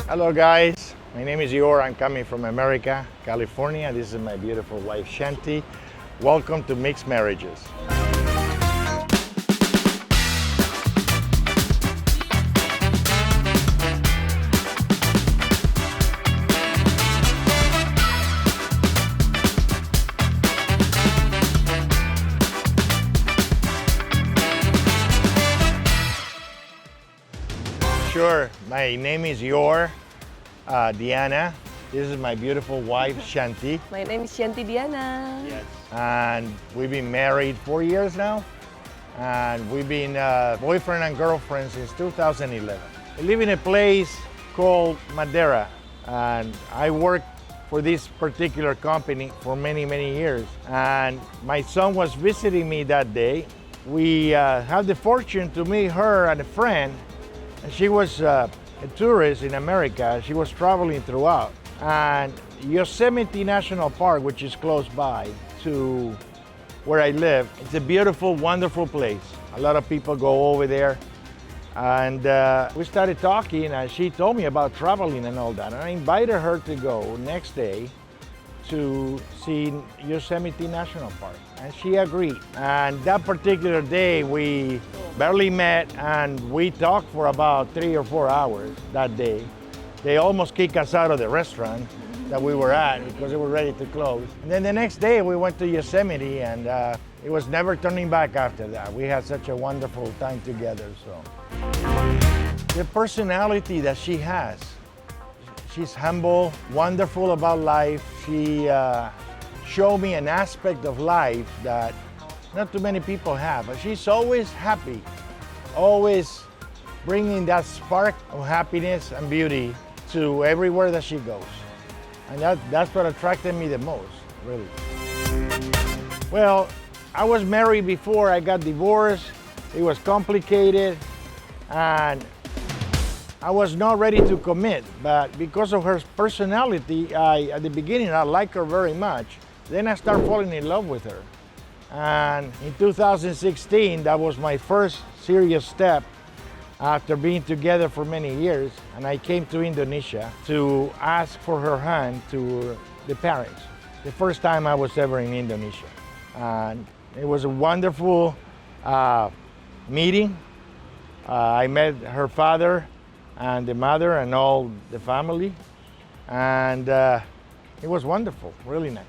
Hello guys, my name is Yor. I'm coming from America, California. This is my beautiful wife Sianti. Welcome to Mixed Marriages. Sure, my name is Yor, Diana. This is my beautiful wife, Sianti. My name is Sianti Diana. Yes. And we've been married 4 years now. And we've been boyfriend and girlfriend since 2011. We live in a place called Madeira. And I worked for this particular company for many, many years. And my son was visiting me that day. We had the fortune to meet her and a friend. And she was a tourist in America. She was traveling throughout. And Yosemite National Park, which is close by to where I live, it's a beautiful, wonderful place. A lot of people go over there. And we started talking, and she told me about traveling and all that. And I invited her to go next day to see Yosemite National Park. And she agreed. And that particular day, we barely met, and we talked for about 3 or 4 hours that day. They almost kicked us out of the restaurant that we were at because it was ready to close. And then the next day, we went to Yosemite, and it was never turning back after that. We had such a wonderful time together. So the personality that she has, she's humble, wonderful about life. She showed me an aspect of life that not too many people have. But she's always happy, always bringing that spark of happiness and beauty to everywhere that she goes. And that's what attracted me the most, really. Well, I was married before I got divorced. It was complicated, and I was not ready to commit, but because of her personality, at the beginning, I liked her very much. Then I started falling in love with her. And in 2016, that was my first serious step after being together for many years. And I came to Indonesia to ask for her hand to the parents. The first time I was ever in Indonesia. And it was a wonderful meeting. I met her father and the mother and all the family, and it was wonderful, really nice.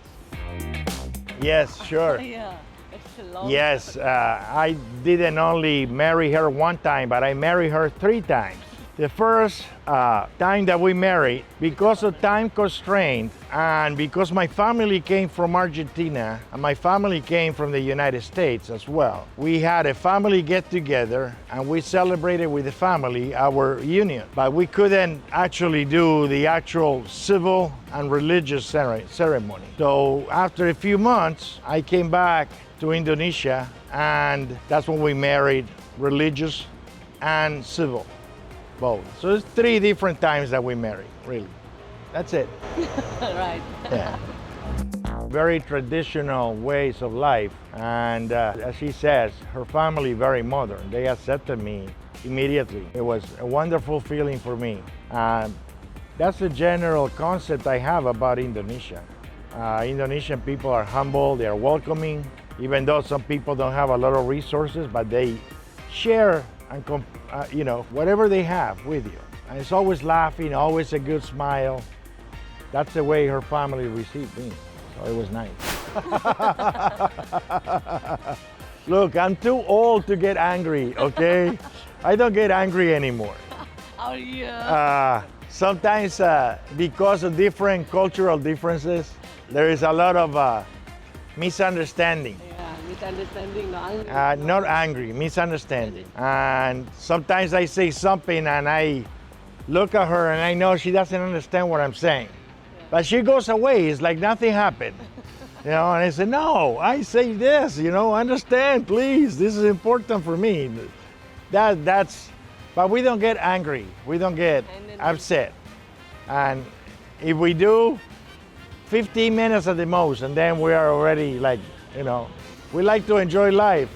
Yes, sure. Yeah, it's a long Yes, I didn't only marry her one time, but I married her 3 times. The first time that we married, because of time constraint and because my family came from Argentina and my family came from the United States as well, we had a family get-together and we celebrated with the family our union. But we couldn't actually do the actual civil and religious ceremony. So after a few months, I came back to Indonesia, and that's when we married, religious and civil. Both. So it's 3 different times that we married, really. That's it. Right. Yeah. Very traditional ways of life. And as she says, her family very modern. They accepted me immediately. It was a wonderful feeling for me. That's the general concept I have about Indonesia. Indonesian people are humble, they are welcoming, even though some people don't have a lot of resources, but they share and whatever they have with you. And it's always laughing, always a good smile. That's the way her family received me. So it was nice. Look, I'm too old to get angry, okay? I don't get angry anymore. Oh, yeah. Sometimes because of different cultural differences, there is a lot of misunderstanding. Misunderstanding, no angry. Not angry, misunderstanding. And sometimes I say something and I look at her and I know she doesn't understand what I'm saying. Yeah. But she goes away, it's like nothing happened. And I say, no, I say this, understand, please, this is important for me. But we don't get angry, we don't get upset. And if we do, 15 minutes at the most, and then we are already like, we like to enjoy life.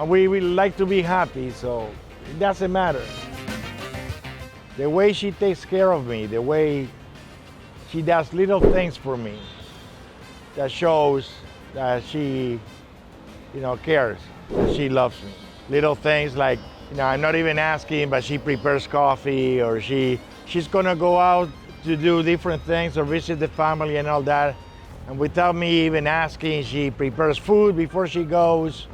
We like to be happy, so it doesn't matter. the way she takes care of me, the way she does little things for me, that shows that she, cares, that she loves me. Little things like, I'm not even asking, but she prepares coffee, or she's gonna go out to do different things or visit the family and all that. And without me even asking, she prepares food before she goes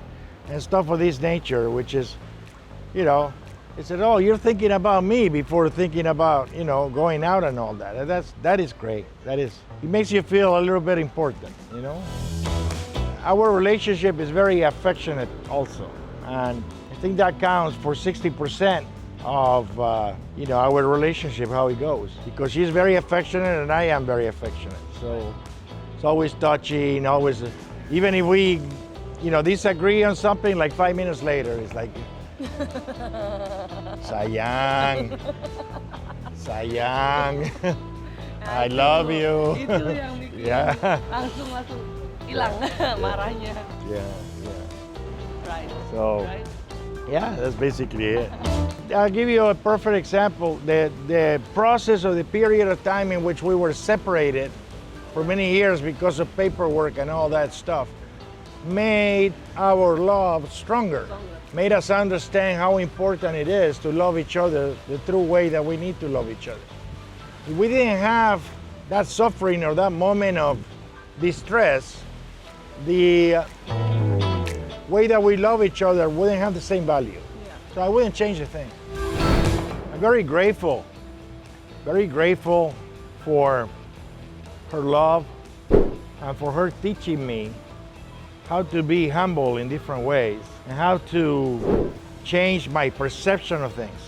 and stuff of this nature, which is, it said, oh, you're thinking about me before thinking about, going out and all that. And that is great. It makes you feel a little bit important, Our relationship is very affectionate also. And I think that counts for 60% of, our relationship, how it goes. Because she's very affectionate and I am very affectionate. So it's always touching, always, even if we, disagree on something, like 5 minutes later, it's like, sayang, sayang, I love you. Itu yang bikin langsung hilang marahnya. Yeah. Right. So, Right. yeah, that's basically it. I'll give you a perfect example. The process of the period of time in which we were separated for many years because of paperwork and all that stuff made our love stronger. Made us understand how important it is to love each other the true way that we need to love each other. If we didn't have that suffering or that moment of distress, the way that we love each other wouldn't have the same value. Yeah. So I wouldn't change a thing. I'm very grateful for her love and for her teaching me how to be humble in different ways and how to change my perception of things.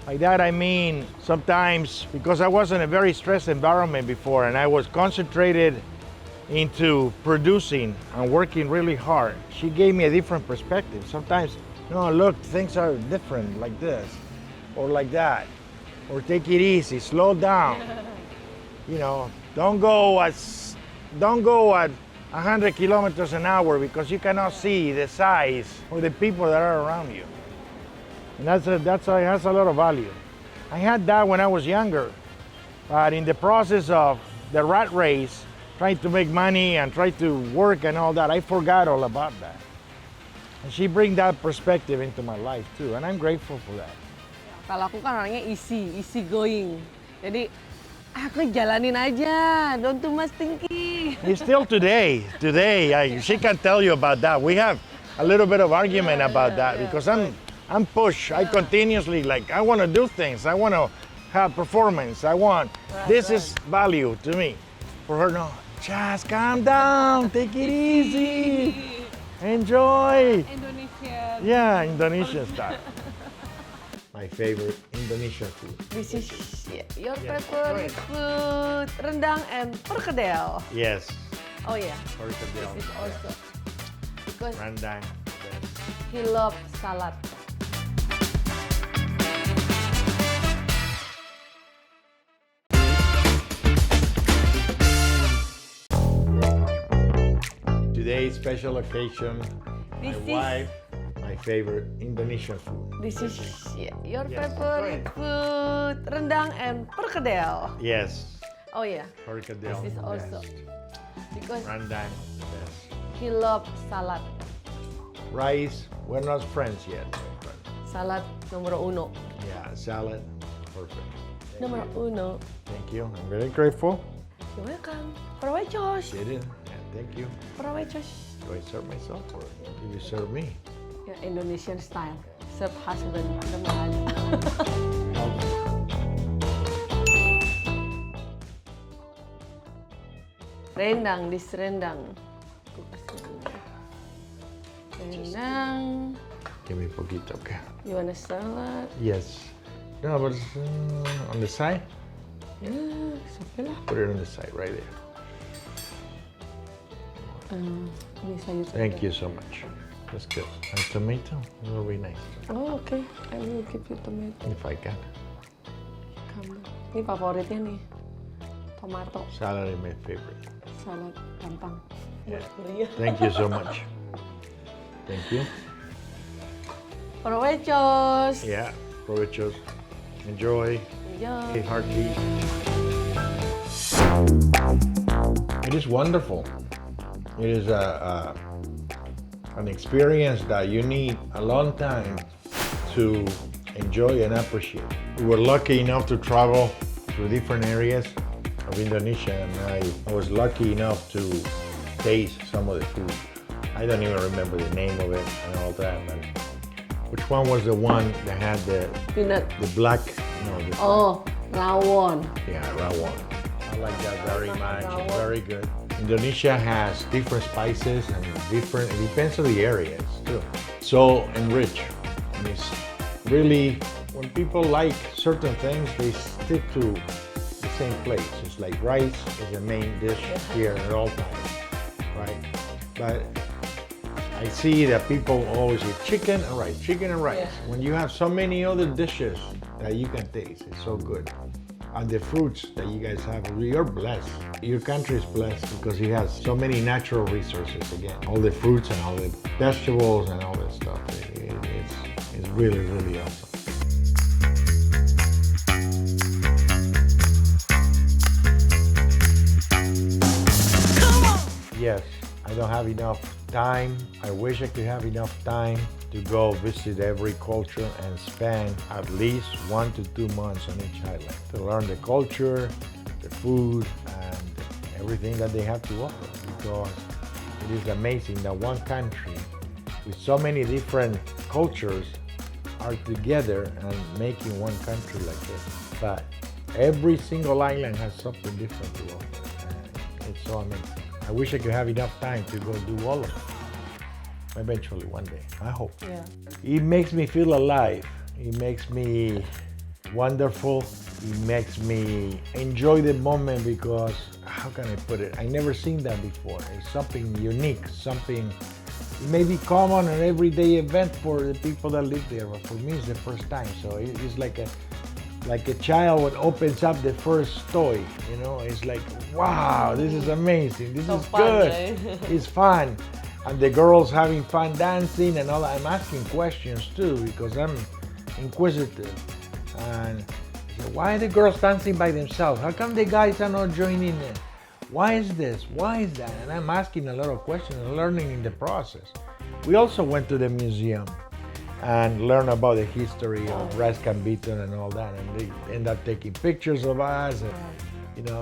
By that I mean sometimes, because I was in a very stressed environment before and I was concentrated into producing and working really hard, she gave me a different perspective. Sometimes, no, look, things are different like this or like that, or take it easy, slow down. Don't go at 100 kilometers an hour because you cannot see the size or the people that are around you. And it has a lot of value. I had that when I was younger, but in the process of the rat race, trying to make money and try to work and all that, I forgot all about that. And she brings that perspective into my life too, and I'm grateful for that. Kalau aku kan orangnya easy going. Jadi aku jalanin aja, don't too much thinking. It's still today, she can tell you about that. We have a little bit of argument about that because I'm pushed. I continuously, I want to do things. I want to have performance. This is value to me. For her, no, just calm down, take it easy, enjoy. Indonesian. Yeah, Indonesian style. My favorite Indonesian food. This is your Yes, favorite food, rendang and perkedel. Yes. Oh yeah, Perkedel. this is also because Rendang. he loves salad. Today's special occasion, This is- my wife, my favorite Indonesian food. This is your Yes, favorite food, rendang and perkedel. Yes. Oh yeah, Perkedel. this is also best. because Rendang, the best. he loves salad. Rice, we're not friends yet. But Salad numero uno. yeah, salad, perfect. Numero uno. Thank you. I'm very grateful. You're welcome. Provechos. Did it? Yeah, thank you. Provechos. Do I serve myself or do you serve me? Ya, Indonesian style. Serve husband. Teman. Rendang, this rendang. Aku kasih ini. Rendang. Give me poquito, okay? You want a salad? Yes. No, but on the side? Ya, it's okay lah. Put it on the side, right there. Ini sayur. Thank you so much. That's good. And tomato, it will be nice. Oh, okay. I will give you tomato. If I can. Come. Ini favoritnya nih. Tomato. Salad is my favorite. Salad gampang. Yeah. Kuliah. Thank you so much. Thank you. Provechos. Yeah, provechos. Enjoy. ยอด It's hard to eat. It is wonderful. It is an experience that you need a long time to enjoy and appreciate. We were lucky enough to travel to different areas of Indonesia, and I was lucky enough to taste some of the food. I don't even remember the name of it and all that, but which one was the one that had the peanut black, the, oh rawon yeah, rawon. I like that very much. It's very good. Indonesia has different spices and it depends on the areas too. So enriched. And it's really, when people like certain things, they stick to the same place. It's like rice is the main dish here at all times, right? But I see that people always eat chicken and rice, chicken and rice. Yeah. When you have so many other dishes that you can taste, it's so good. And the fruits that you guys have, you're blessed. Your country is blessed because it has so many natural resources. Again, all the fruits and all the vegetables and all that stuff. It's really, really awesome. Yes, I don't have enough time. I wish I could have enough time to go visit every culture and spend at least 1 to 2 months on each island to learn the culture, the food, and everything that they have to offer, because it is amazing that one country with so many different cultures are together and making one country like this. But every single island has something different to offer, and it's so amazing. I wish I could have enough time to go do all of it. Eventually, one day, I hope. yeah. It makes me feel alive. It makes me wonderful. It makes me enjoy the moment because, how can I put it? I never seen that before. It's something unique, something, it may be common an everyday event for the people that live there, but for me it's the first time. So it's like a child when opens up the first toy, it's like, wow, this is amazing, this So is fun, good, right? It's fun. And the girls having fun dancing and all that. I'm asking questions too because I'm inquisitive. And I said, why are the girls dancing by themselves? How come the guys are not joining in? Why is this? Why is that? And I'm asking a lot of questions and learning in the process. We also went to the museum and learned about the history of Ras Cambiton and all that. And they end up taking pictures of us. And,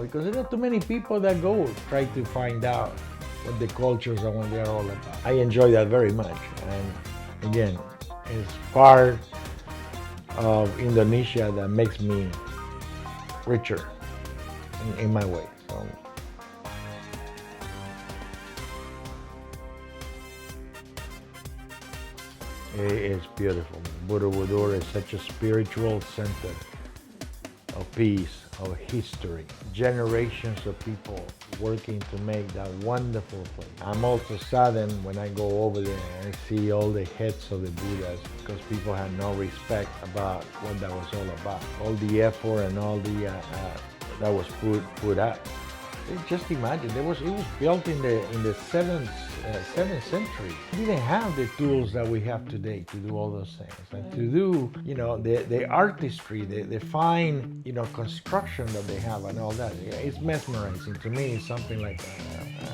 because there are too many people that go try to find out what the cultures are, what they're all about. I enjoy that very much, and again, it's part of Indonesia that makes me richer in my way. So it's beautiful. Borobudur is such a spiritual center of peace, of history, generations of people working to make that wonderful place. I'm also saddened when I go over there and I see all the heads of the Buddhas because people had no respect about what that was all about. All the effort and all the that was put up. Just imagine, it was built in the seventh century. We didn't have the tools that we have today to do all those things and to do, the artistry, the fine, construction that they have and all that. It's mesmerizing to me. It's something like,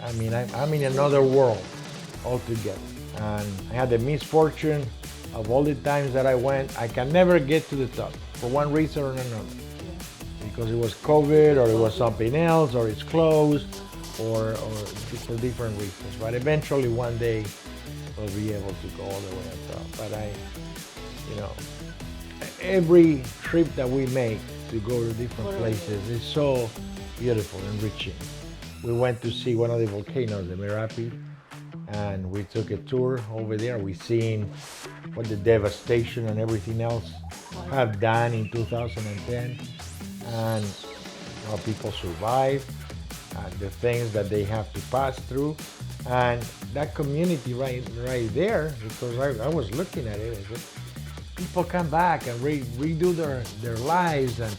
I'm in another world altogether. And I had the misfortune of all the times that I went, I can never get to the top for one reason or another. Because it was COVID or it was something else or it's closed or for different reasons. But eventually one day we'll be able to go all the way up top. But every trip that we make to go to different places is so beautiful, enriching. We went to see one of the volcanoes, the Merapi, and we took a tour over there. We seen what the devastation and everything else have done in 2010. And how people survive, the things that they have to pass through, and that community right there, because I was looking at it, people come back and redo their lives, and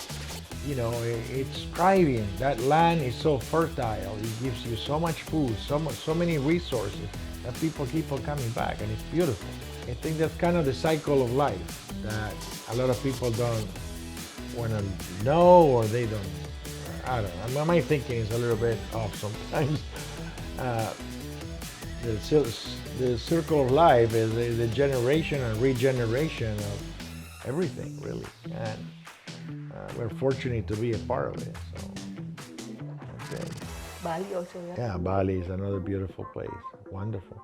it's thriving. That land is so fertile, it gives you so much food, so many resources that people keep on coming back, and it's beautiful. I think that's kind of the cycle of life that a lot of people don't want to know or they don't. I don't know. My thinking is a little bit off sometimes. The circle of life is the generation and regeneration of everything, really. And we're fortunate to be a part of it. So, okay. Bali also, yeah. Yeah, Bali is another beautiful place. Wonderful.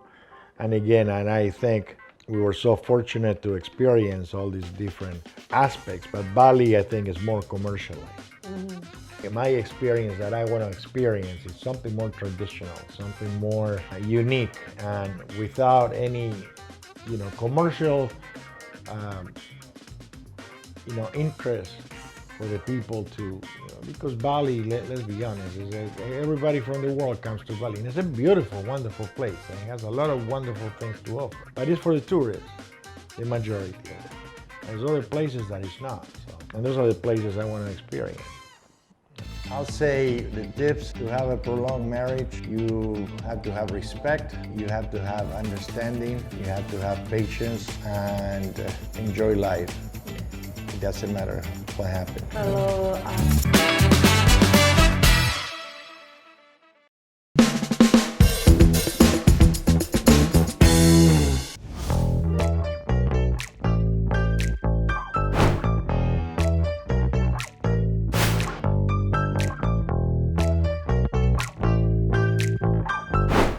And again, and I think we were so fortunate to experience all these different aspects, but Bali, I think, is more commercialized. My experience that I want to experience is something more traditional, something more unique, and without any, commercial, interest for the people to, because Bali, let's be honest, everybody from the world comes to Bali, and it's a beautiful, wonderful place, and it has a lot of wonderful things to offer. But it's for the tourists, the majority of it. There's other places that it's not, and those are the places I want to experience. I'll say the tips to have a prolonged marriage: you have to have respect, you have to have understanding, you have to have patience, and enjoy life. It doesn't matter what happens. Kalau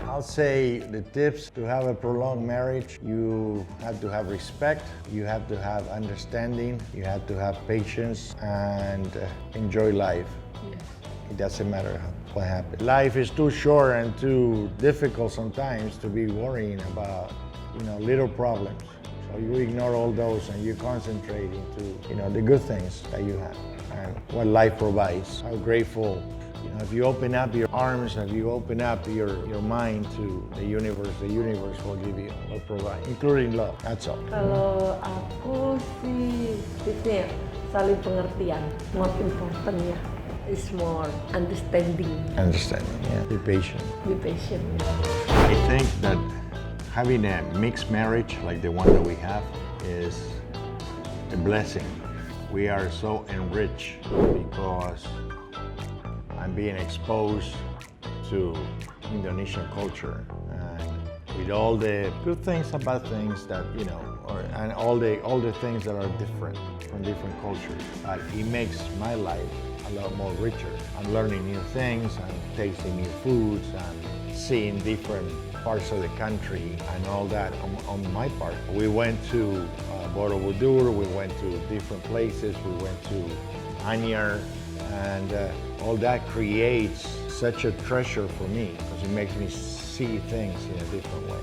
I'll say the tips to have a prolonged marriage: you have to have respect, you have to have understanding, you have to have patience, and enjoy life. It doesn't matter what happens. Life is too short and too difficult sometimes to be worrying about, little problems. So you ignore all those and you concentrate into, the good things that you have and what life provides. How grateful. If you open up your arms, if you open up your mind to the universe will give you, will provide, including love. That's all. Kalau aku sih tipsnya saling pengertian, more important ya, is more understanding. Understanding, yeah. Be patient. Be patient. I think that having a mixed marriage like the one that we have is a blessing. We are so enriched because I'm being exposed to Indonesian culture and with all the good things and bad things that, and all the things that are different from different cultures. But it makes my life a lot more richer. I'm learning new things, I'm tasting new foods, and seeing different parts of the country and all that on my part. We went to Borobudur, we went to different places, we went to Anyar, and all that creates such a treasure for me because it makes me see things in a different way.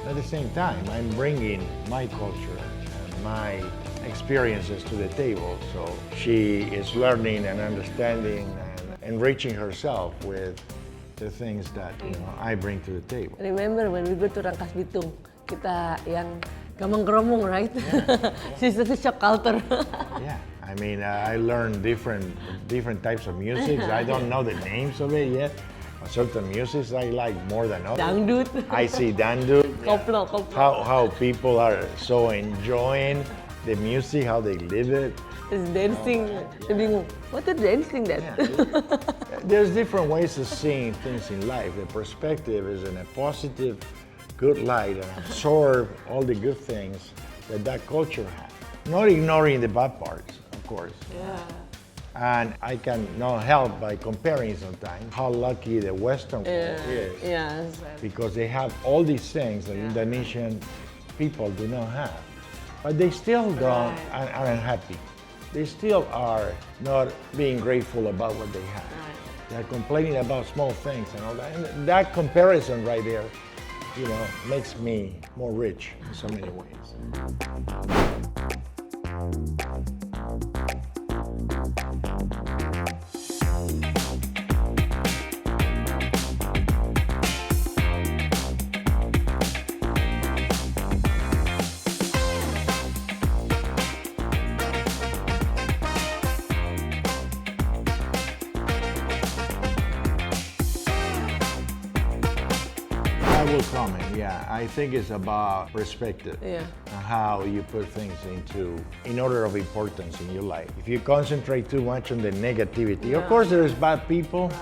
At the same time, I'm bringing my culture and my experiences to the table, so she is learning and understanding and enriching herself with the things that I bring to the table. Remember when we go to Rangkas Bitung, kita yang gamang geromong, right? Yeah. She's a shock culture. Yeah. I mean, I learned different types of music. I don't know the names of it yet. Certain musics I like more than others. Dangdut. I see dangdut. Koplo. How people are so enjoying the music, how they live it. It's dancing. They bingung, what is dancing that? Yeah, there's different ways of seeing things in life. The perspective is in a positive, good light and absorb all the good things that culture has. Not ignoring the bad parts. Of course. Yeah. And I can not help by comparing sometimes how lucky the Western world is. Yes. Because they have all these things that Indonesian people do not have. But they still don't are unhappy. They still are not being grateful about what they have. They're complaining about small things and all that. And that comparison right there, makes me more rich in so many ways. I will comment, yeah. I think it's about perspective. Yeah. how you put things in order of importance in your life. If you concentrate too much on the negativity, of course there's bad people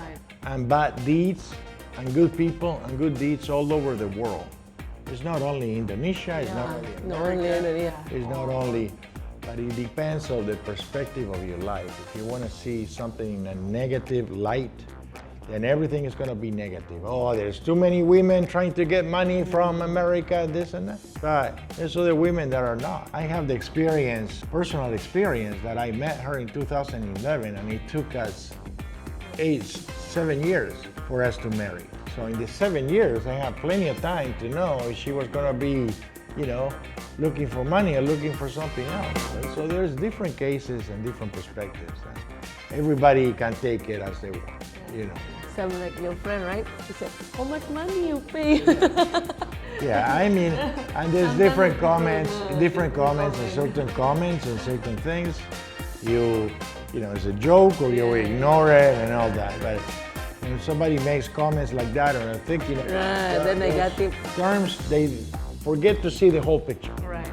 and bad deeds and good people and good deeds all over the world. It's not only Indonesia, it's not only America, it's not only, but it depends on the perspective of your life. If you want to see something in a negative light, then everything is going to be negative. Oh, there's too many women trying to get money from America, this and that. But there's other women that are not. I have the experience, personal experience, that I met her in 2011, and it took us 7 years for us to marry. So in the 7 years, I had plenty of time to know if she was going to be, looking for money or looking for something else. Right? So there's different cases and different perspectives. Everybody can take it as they want, Sound like your friend, right? He said, how much money you pay? Yeah, I mean, and there's different comments and certain comments and certain things. It's a joke or you ignore it and all that. But when somebody makes comments like that or thinking the negative terms, they forget to see the whole picture. Right.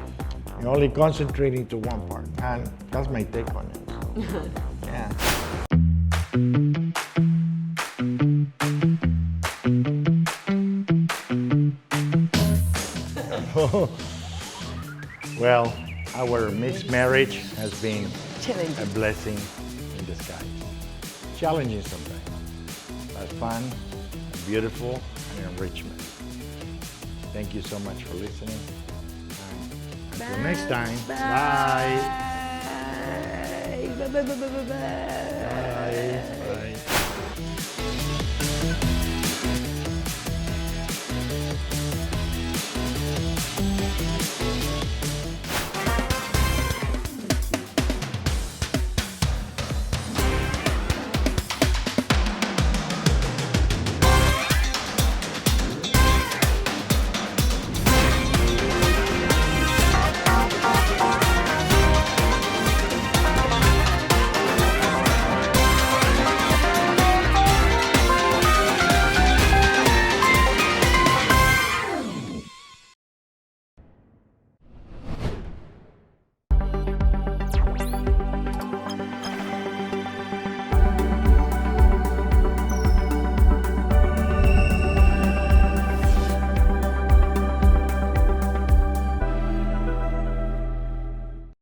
You're only concentrating to one part. And that's my take on it. So, yeah. Well, our mixed marriage has been a blessing in disguise. Challenging sometimes, but fun, beautiful, and enrichment. Thank you so much for listening. And until next time, bye. Bye. Bye. Bye. Bye. Bye. Bye. Bye.